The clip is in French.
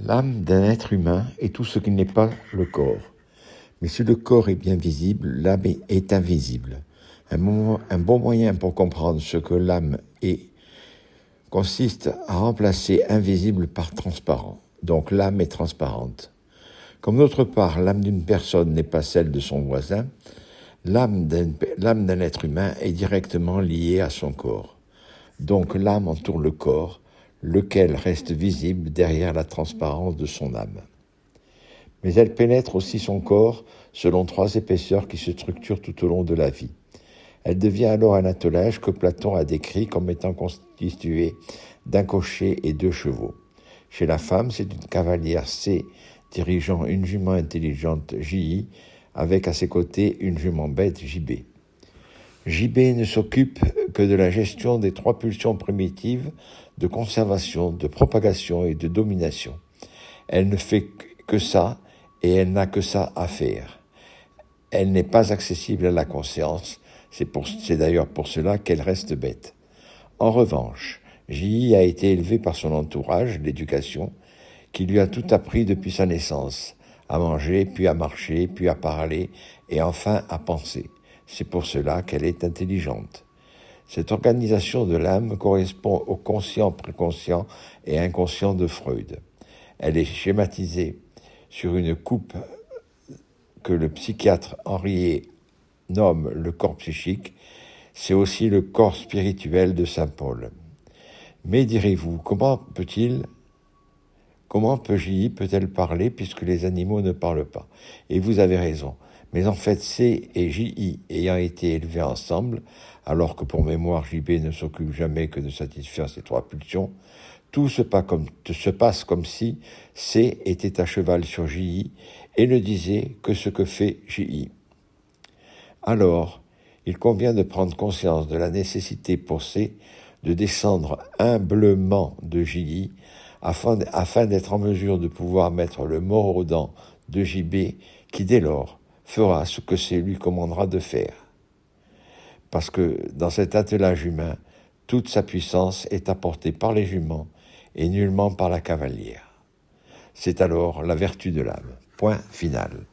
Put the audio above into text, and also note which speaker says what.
Speaker 1: L'âme d'un être humain est tout ce qui n'est pas le corps. Mais si le corps est bien visible, l'âme est invisible. Un bon moyen pour comprendre ce que l'âme est consiste à remplacer invisible par transparent. Donc l'âme est transparente. Comme d'autre part, l'âme d'une personne n'est pas celle de son voisin, l'âme d'un être humain est directement liée à son corps. Donc l'âme entoure le corps, lequel reste visible derrière la transparence de son âme. Mais elle pénètre aussi son corps selon 3 épaisseurs qui se structurent tout au long de la vie. Elle devient alors un attelage que Platon a décrit comme étant constitué d'un cocher et 2 chevaux. Chez la femme, c'est une cavalière C dirigeant une jument intelligente JI, avec à ses côtés une jument bête JB. JB ne s'occupe que de la gestion des 3 pulsions primitives de conservation, de propagation et de domination. Elle ne fait que ça et elle n'a que ça à faire. Elle n'est pas accessible à la conscience, c'est d'ailleurs pour cela qu'elle reste bête. En revanche, J.I. a été élevé par son entourage, l'éducation, qui lui a tout appris depuis sa naissance, à manger, puis à marcher, puis à parler, et enfin à penser. C'est pour cela qu'elle est intelligente. Cette organisation de l'âme correspond au conscient, préconscient et inconscient de Freud. Elle est schématisée sur une coupe que le psychiatre Henriet nomme le corps psychique. C'est aussi le corps spirituel de saint Paul. Mais direz-vous, comment peut J.I. peut-elle parler puisque les animaux ne parlent pas? Et vous avez raison. Mais en fait, C et J.I. ayant été élevés ensemble, alors que pour mémoire, J.B. ne s'occupe jamais que de satisfaire ses 3 pulsions, tout se passe comme si C était à cheval sur J.I. et ne disait que ce que fait J.I. Alors, il convient de prendre conscience de la nécessité pour C de descendre humblement de J.I. afin d'être en mesure de pouvoir mettre le mort aux dents de J.B. qui, dès lors, fera ce que C lui commandera de faire. Parce que dans cet attelage humain, toute sa puissance est apportée par les juments et nullement par la cavalière. C'est alors la vertu de l'âme. Point final.